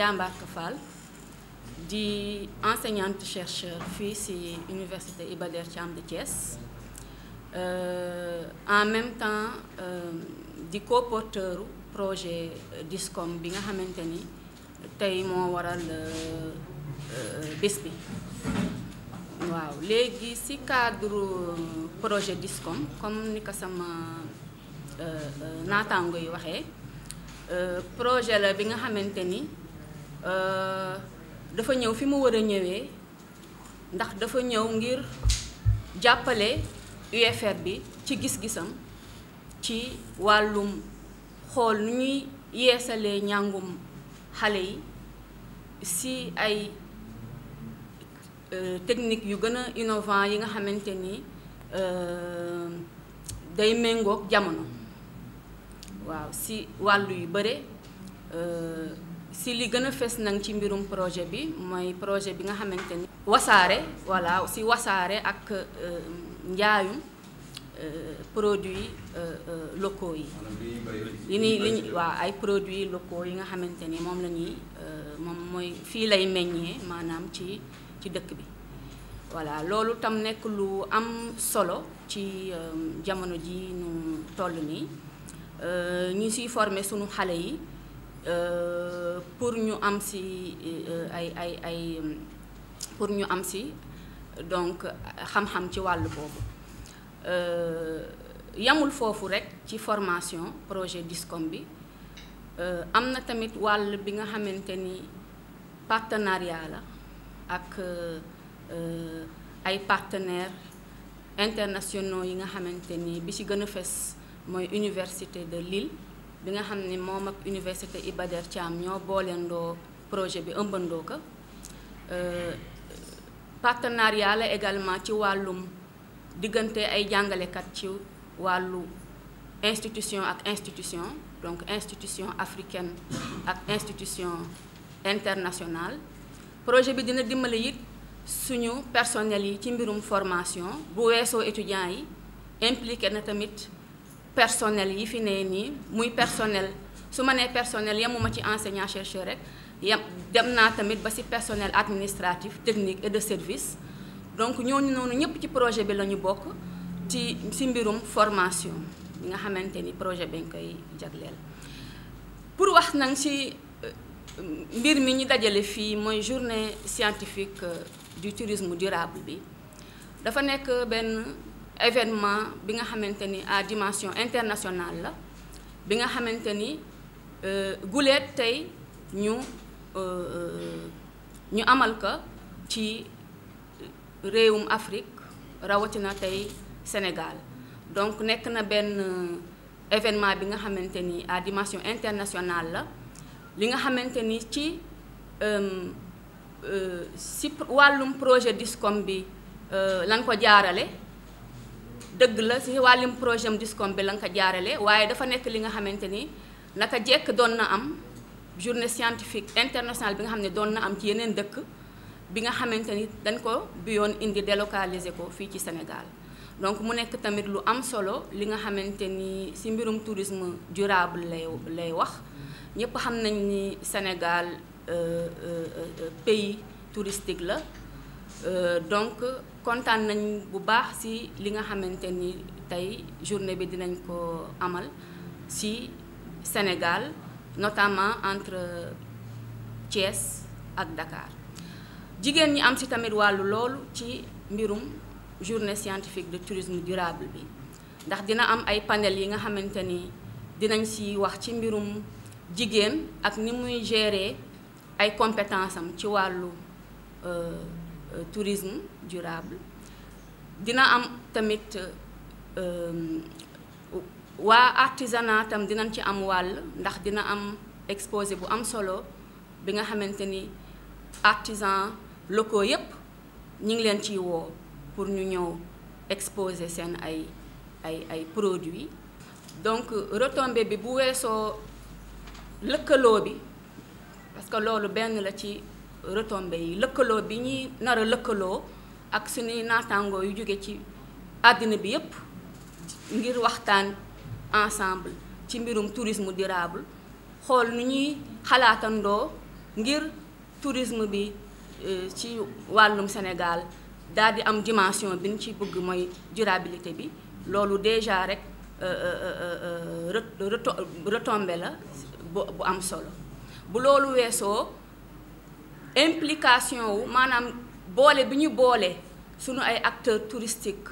Ndiambarka Fall di enseignante chercheur fii ci Université Iba Der Thiam de Thiès en même temps di co-porteur projet DISCOM bi nga xamante ni tey moo waral bés bi waaw léegi ci cadre projet DISCOM comme ni ko sama naataango yi waxee projet la bi nga xamante ni dafa ñëw fi mu war a ñëwee ndax dafa ñëw ngir jàppale UFR bi ci gis-gisam ci wàllum xool nu ñuy yeesalee njàngum xale yi ci ay technique yu gën a innovant yi nga xamante ni day méngoog jamono waaw ci wàllu yu bare ci li gën a fes nag ci mbirum projet bi mooy projet bi nga xamante ni wasaare voilà ci wasaare ak njaayum produits locaux yi waaw ay produits locaux yi nga xamante ni moom la ñuy moom mooy fii lay meññee maanaam ci dëkk bi voilà loolu tam nekk lu am solo ci jamono ji nu toll nii ñu siy former sunu xale yi pour ñu am ci pour ñu am ci donc xam-xam ci wàllu boobu yamul foofu rekk ci formation projet DISCOM bi am na tamit wàll bi nga xamante ni partenariat la ak ay partenaires internationaux yi nga xamante ni bi ci gën a fes mooy Université de Lille bi nga xam ne moom ak Université Iba Der Thiam ñoo booleendoo projet bi ëmbandoo ko partenariat la également ci wàllum diggante ay jàngalekat ci wàllu institution ak institution donc institution africaine ak institution internationale projet bi dina dimbali it suñu personnel yi ci mbirum formation bu weesoo étudiants yi impliqué na tamit personnel yi fi nee nii muy personnel su ma nee personnel yemuma ci enseignant chercheur rek dem naa tamit ba ci personnel administratif technique et de service donc ñooñu noonu ñëpp ci projet bi la ñu bokk ci mbirum formation bi nga xamante ni projet bi nga koy jagleel pour wax nag ci mbir mi ñu dajale fii mooy journée scientifique du tourisme durable bi dafa nekk benn événement bi nga xamante ni à dimension internationale la bi nga xamante ni guleet tey ñu amal ko ci réewum Afrique rawatina tey Sénégal donc nekk na benn événement bi nga xamante ni à dimension internationale la li nga xamante ni ci wàllum projet DISCOM bi lan ko jaarale dëgg la ci wàllum projet DISCOM bi lan ko jaarale waaye dafa nekk li nga xamante ni naka jekk doon na am journée scientifique internationale bi nga xam ne doon na am ci yeneen dëkk bi nga xamante ni dañ ko bi yoon indi délocaliser ko fii ci Sénégal donc mu nekk tamit lu am solo li nga xamante ni ci mbirum tourisme durable lay wax ñëpp xam nañ ni Sénégal pays touristique la donc kontaan nañ bu baax ci li nga xamante ni tey journée bi dinañ ko amal ci Sénégal notamment entre Thiès ak Dakar jigéen ñi am ci tamit wàllu loolu ci mbirum journée scientifique de tourisme durable bi ndax dina am ay panel yi nga xamante ni dinañ ci wax ci mbirum jigéen ak ni muy gérer ay compétences am ci wàllu tourisme durable dina am tamit waa artisanat tam dinañ ci am wàll ndax dina am exposé bu am solo bi nga xamante ni artisans locaux yépp ñu ngi leen ciy woo pour ñu ñëw exposer seen ay produits donc retombée bi bu weesoo lëkkaloo bi parce que loolu benn la ci retombées yi lëkkaloo bi ñuy nar a lëkkaloo ak suñuy naataangoo yu jóge ci àddina bi yépp ngir waxtaan ensemble ci mbirum tourisme durable xool nu ñuy xalaatandoo ngir tourisme bi ci wàllum Sénégal daal di am dimension bi ñu ci bëgg mooy durabilité bi loolu déjà rek retombé la bu am solo bu loolu weesoo implication wu maanaam boole bi ñu boole sunu ay acteurs touristiques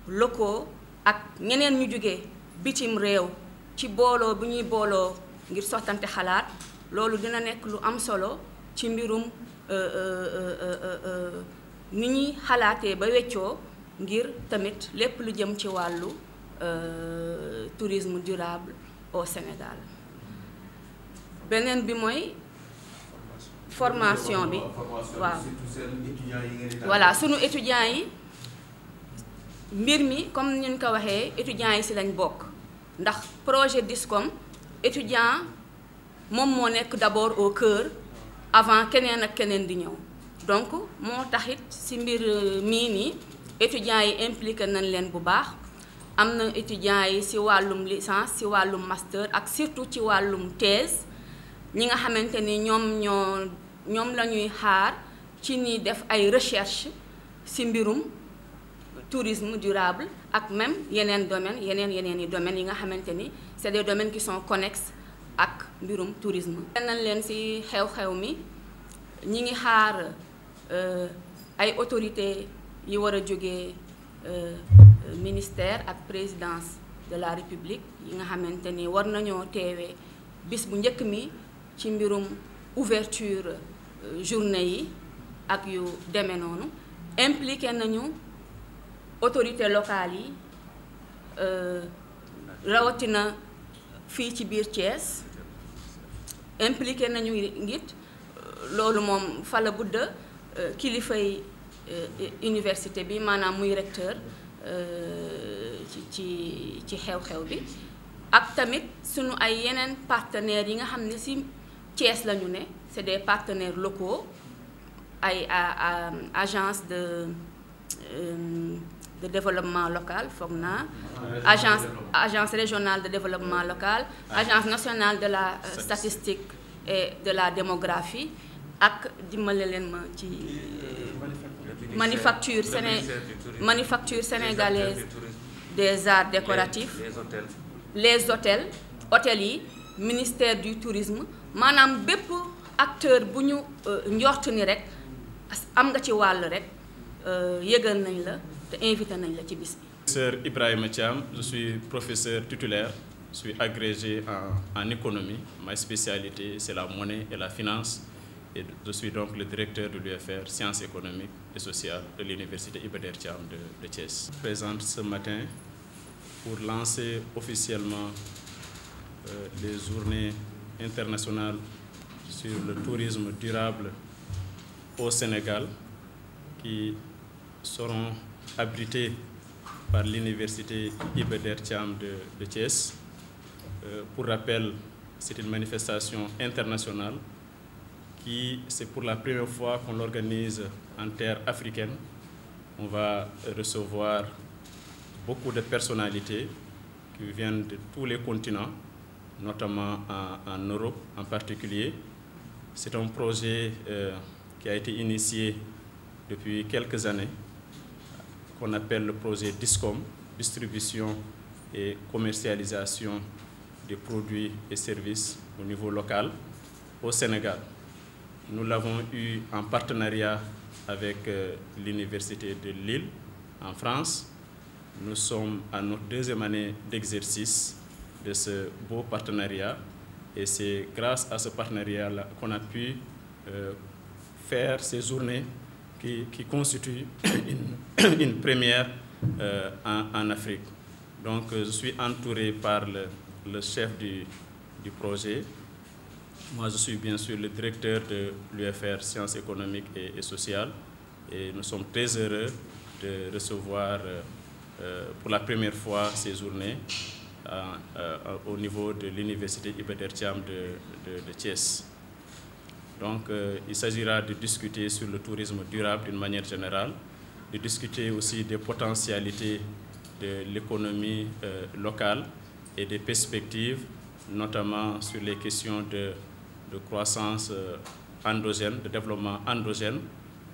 locaux ak ñeneen ñu jóge bitim réew ci booloo bi ñuy booloo ngir sottante xalaat loolu dina nekk lu am solo ci mbirum ni ñuy xalaatee ba weccoo ngir tamit lépp lu jëm ci wàllu tourisme durable au Sénégal. beneen bi mooy formation bi waaw voilà sunu étudiants yi mbir mi comme ni ñu ko waxee étudiants yi ci lañ bokk ndax projet DISCOM étudiant moom moo nekk d'abord au cœur avant keneen ak keneen di ñëw donc moo taxit ci mbir mii nii étudiants yi impliqué nañ leen bu baax am na étudiants yi ci wàllum licence ci wàllum master ak surtout ci wàllum thèse ñi nga xamante ni ñoom la ñuy xaar ci ni def ay recherche ci mbirum tourisme durable ak même yeneen domaines yeneen i domaines yi nga xamante ni c'est des domaines qui sont connexes ak mbirum tourisme. nañ leen ci xew-xew mi ñi ngi xaar ay autorités yi war a jógee ministère ak présidence de la République yi nga xamante ni war nañoo teewee bis bu njëkk mi ci mbirum ouverture journée yi ak yu demee noonu impliqué nañu autorités locales yi rawatina fii ci biir Thiès impliqué nañu ngit loolu moom fa la budda kilifay université bi maanaam muy recteur ci xew-xew bi ak tamit sunu ay yeneen partenaires yi nga xam ne ci Thiès la ñu ne c'est des partenaires locaux ay agence de développement local foog naa agence régionale de développement local agence nationale de la statistique et de la démographie ak dimbale leen ma ci manufacture sénégalaise des arts décoratifs les hôtels yi ministère du tourisme maanaam bépp acteur bu ñu njort ni rek am nga ci wàll rek yëgal nañ la te invité nañ la ci bis bi. Professeur Ibrahima Thiam, je suis professeur titulaire, je suis agrégé en économie. Ma spécialité c'est la monnaie et la finance et je suis donc le directeur de l'UFR Sciences économiques et sociales de l'université Iba Der Thiam de Thiès. Je présente ce matin pour lancer officiellement les journées internationales sur le tourisme durable au Sénégal qui seront abritées par l'université Iba Der Thiam de Thiès. Pour rappel, c'est une manifestation internationale qui, c'est pour la première fois qu'on l'organise en terre africaine. On va recevoir beaucoup de personnalités qui viennent de tous les continents, notamment en Europe en particulier. C'est un projet qui a été initié depuis quelques années, qu'on appelle le projet DISCOM, distribution et commercialisation des produits et services au niveau local au Sénégal. Nous l'avons eu en partenariat avec l'université de Lille en France. Nous sommes à notre deuxième année d'exercice de ce beau partenariat et c'est grâce à ce partenariat-là qu'on a pu faire ces journées qui constituent une première en Afrique. Donc je suis entouré par le chef du projet. Moi je suis bien sûr le directeur de l'UFR Sciences économiques et sociales et nous sommes très heureux de recevoir pour la première fois ces journées au niveau de l'université Iba Der Thiam de Thiès. Donc il s'agira de discuter sur le tourisme durable d'une manière générale, de discuter aussi des potentialités de l'économie locale et des perspectives, notamment sur les questions de croissance endogène, de développement endogène,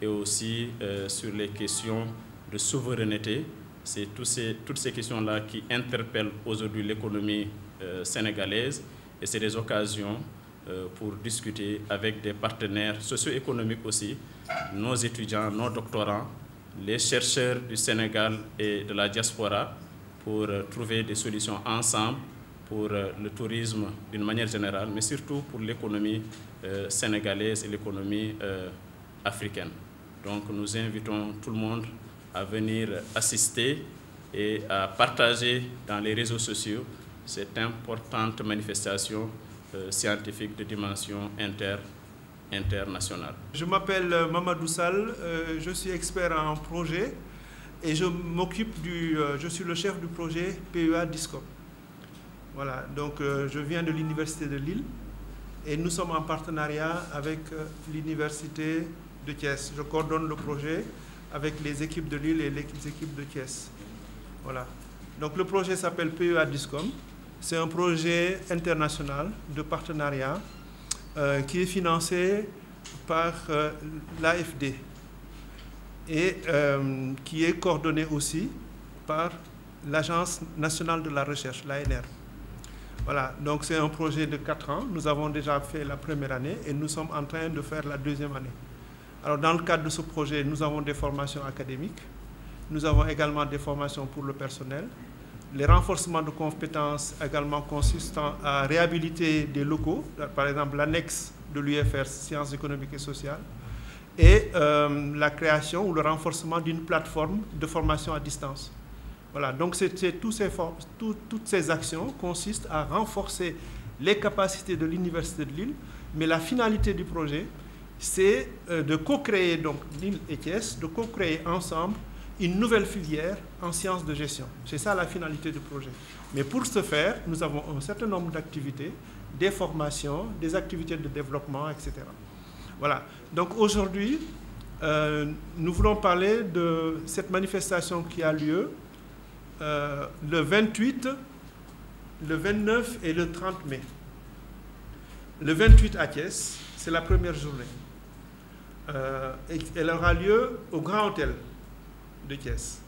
et aussi sur les questions de souveraineté. C'est toutes ces questions-là qui interpellent aujourd'hui l'économie sénégalaise, et c'est des occasions pour discuter avec des partenaires socio-économiques aussi, nos étudiants, nos doctorants, les chercheurs du Sénégal et de la diaspora, pour trouver des solutions ensemble pour le tourisme d'une manière générale, mais surtout pour l'économie sénégalaise et l'économie africaine. Donc nous invitons tout le monde à venir assister et à partager dans les réseaux sociaux cette importante manifestation scientifique de dimension internationale. Je m'appelle Mamadou Sall, je suis expert en projet et je suis le chef du projet PEA DISCOM. Voilà, donc je viens de l'Université de Lille et nous sommes en partenariat avec l'Université de Thiès. Je coordonne le projet avec les équipes de Lille et les équipes de Thiès. Voilà. Donc le projet s'appelle PEA DISCOM. C'est un projet international de partenariat qui est financé par l'AFD et qui est coordonné aussi par l'Agence nationale de la recherche, l'ANR. Voilà, donc c'est un projet de 4 ans. Nous avons déjà fait la première année et nous sommes en train de faire la deuxième année. Alors dans le cadre de ce projet, nous avons des formations académiques, nous avons également des formations pour le personnel, les renforcements de compétences également consistant à réhabiliter des locaux, par exemple l'annexe de l'UFR Sciences économiques et sociales, et la création ou le renforcement d'une plateforme de formation à distance. Voilà, donc toutes ces actions consistent à renforcer les capacités de l'Université de Lille, mais la finalité du projet, c'est de co-créer, donc Lille et Thiès, de co-créer ensemble une nouvelle filière en sciences de gestion. C'est ça la finalité du projet. Mais pour ce faire, nous avons un certain nombre d'activités, des formations, des activités de développement, etc. Voilà. Donc aujourd'hui, nous voulons parler de cette manifestation qui a lieu le 28, le 29 et le 30 mai. Le 28 à Thiès, c'est la première journée. Elle aura lieu au Grand Hôtel de Thiès.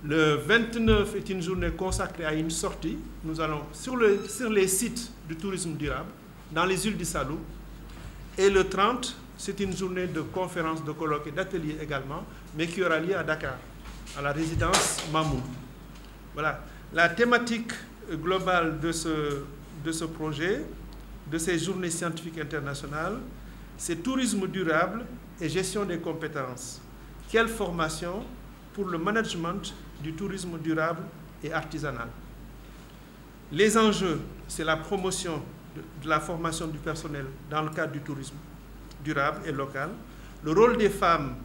Le 29 est une journée consacrée à une sortie. Nous allons sur les sites du tourisme durable, dans les îles du Salou. Et le 30, c'est une journée de conférences, de colloques et d'ateliers également, mais qui aura lieu à Dakar, à la résidence Mamoun. Voilà. La thématique globale de ce projet, de ces journées scientifiques internationales, c'est tourisme durable et gestion des compétences. Quelle formation pour le management du tourisme durable et artisanal. Les enjeux, c'est la promotion de la formation du personnel dans le cadre du tourisme durable et local, le rôle des femmes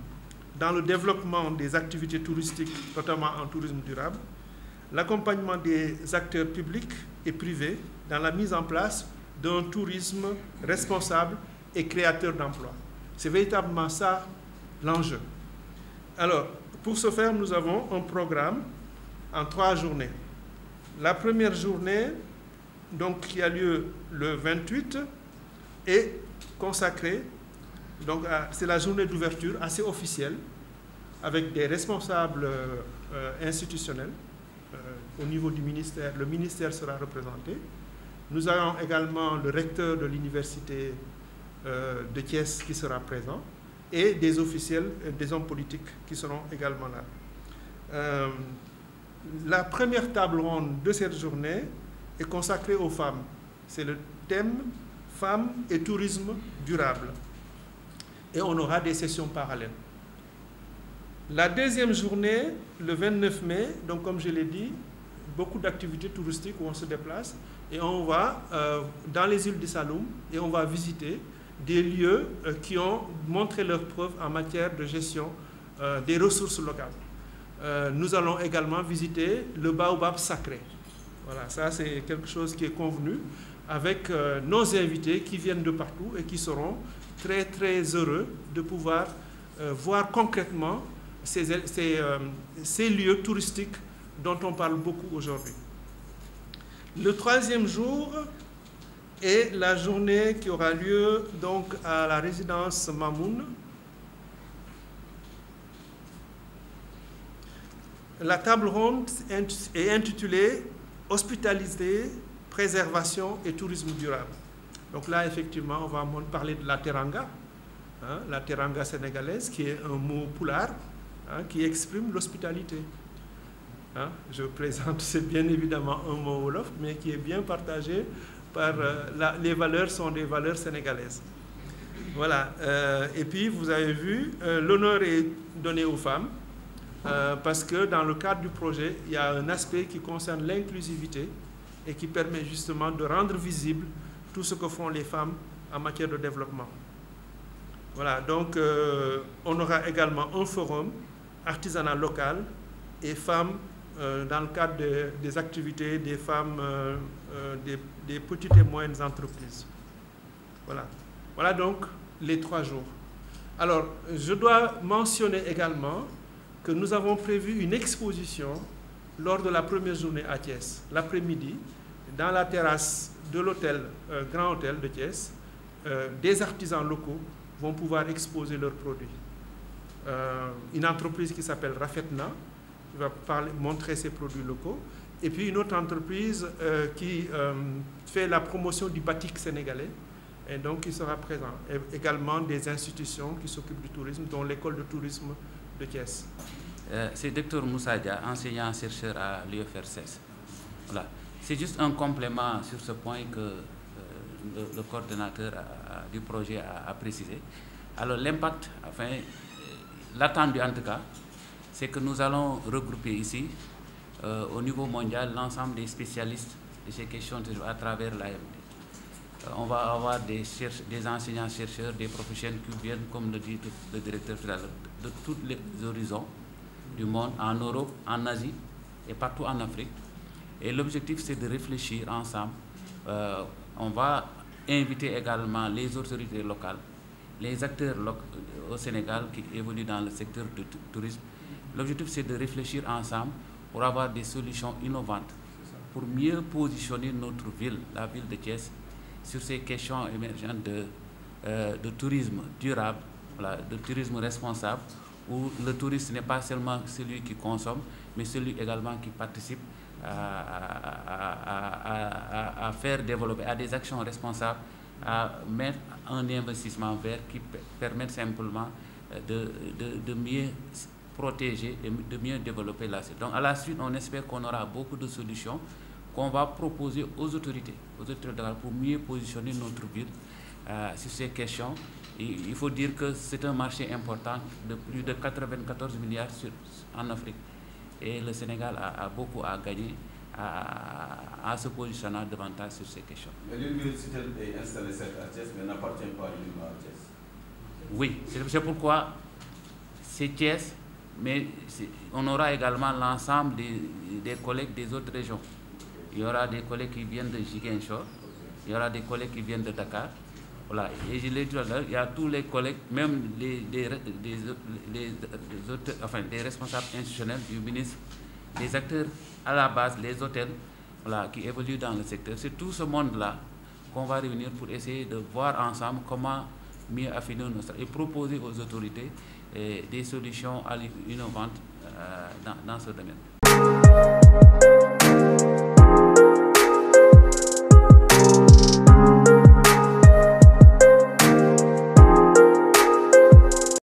dans le développement des activités touristiques, notamment en tourisme durable, l'accompagnement des acteurs publics et privés dans la mise en place d'un tourisme responsable et créateur d'emplois. C'est véritablement ça l'enjeu. Alors, pour ce faire, nous avons un programme en 3 journées. La première journée, donc, qui a lieu le 28, est consacrée, donc c'est la journée d'ouverture assez officielle, avec des responsables institutionnels au niveau du ministère. Le ministère sera représenté. Nous avons également le recteur de l'université de Thiès qui sera présent, et des officiels, des hommes politiques qui seront également là. La première table ronde de cette journée est consacrée aux femmes. C'est le thème « Femmes et tourisme durable ». Et on aura des sessions parallèles. La deuxième journée, le 29 mai, donc comme je l'ai dit, beaucoup d'activités touristiques où on se déplace, et on va dans les îles du Saloum et on va visiter des lieux qui ont montré leurs preuves en matière de gestion des ressources locales. Nous allons également visiter le baobab sacré. Voilà, ça c'est quelque chose qui est convenu avec nos invités qui viennent de partout et qui seront très très heureux de pouvoir voir concrètement ces lieux touristiques dont on parle beaucoup aujourd'hui. Le troisième jour, et la journée qui aura lieu donc à la résidence Mamoun. La table ronde est intitulée « Hospitalité, préservation et tourisme durable ». Donc là, effectivement, on va parler de la teranga, hein, la teranga sénégalaise, qui est un mot pulaar, hein, qui exprime l'hospitalité. Hein, je présente, c'est bien évidemment un mot wolof, mais qui est bien partagé par... les valeurs sont des valeurs sénégalaises. Voilà. Et puis, vous avez vu, l'honneur est donné aux femmes, parce que dans le cadre du projet, il y a un aspect qui concerne l'inclusivité et qui permet justement de rendre visible tout ce que font les femmes en matière de développement. Voilà, donc on aura également un forum artisanal local et femmes dans le cadre des activités des femmes des petites et moyennes entreprises. Voilà. Voilà donc les 3 jours. Alors, je dois mentionner également que nous avons prévu une exposition lors de la première journée à Thiès, l'après-midi, dans la terrasse de l'hôtel, Grand Hôtel de Thiès. Des artisans locaux vont pouvoir exposer leurs produits. Une entreprise qui s'appelle Rafetna, qui va montrer ses produits locaux, et puis une autre entreprise qui fait la promotion du batik sénégalais, et donc qui sera présent. Et également des institutions qui s'occupent du tourisme, dont l'école de tourisme de Thiès. C'est Dr Moussa Dia, enseignant-chercheur à l'UFR16. Voilà. C'est juste un complément sur ce point que le coordonnateur du projet a précisé. Alors l'impact, enfin, l'attendu en tout cas, c'est que nous allons regrouper ici, au niveau mondial, l'ensemble des spécialistes de ces questions à travers l'AMD. On va avoir des enseignants-chercheurs, des professionnels qui viennent, comme le dit le directeur tout à l'heure, de tous les horizons du monde, en Europe, en Asie et partout en Afrique. Et l'objectif, c'est de réfléchir ensemble. On va inviter également les autorités locales, les acteurs au Sénégal qui évoluent dans le secteur du tourisme. L'objectif, c'est de réfléchir ensemble pour avoir des solutions innovantes, pour mieux positionner notre ville, la ville de Thiès, sur ces questions émergentes de tourisme durable, voilà, de tourisme responsable, où le touriste n'est pas seulement celui qui consomme, mais celui également qui participe à faire développer, à des actions responsables, à mettre un investissement vert qui permet simplement de mieux protéger et de mieux développer la suite. Donc à la suite, on espère qu'on aura beaucoup de solutions qu'on va proposer aux autorités locales pour mieux positionner notre ville sur ces questions. Et il faut dire que c'est un marché important de plus de 94 milliards en Afrique. Et le Sénégal a beaucoup à gagner à se positionner davantage sur ces questions. Mais l'université est installée à Thiès, mais n'appartient pas uniquement à Thiès. Oui, c'est pourquoi c'est Thiès, mais on aura également l'ensemble des collègues des autres régions. Il y aura des collègues qui viennent de Ziguinchor, il y aura des collègues qui viennent de Dakar. Voilà. Et je l'ai dit tout à l'heure, il y a tous les collègues, même des responsables institutionnels du ministre, les acteurs à la base, les hôtels, voilà, qui évoluent dans le secteur. C'est tout ce monde-là qu'on va réunir pour essayer de voir ensemble comment mieux affiner nos stratégies et proposer aux autorités des solutions innovantes dans ce domaine.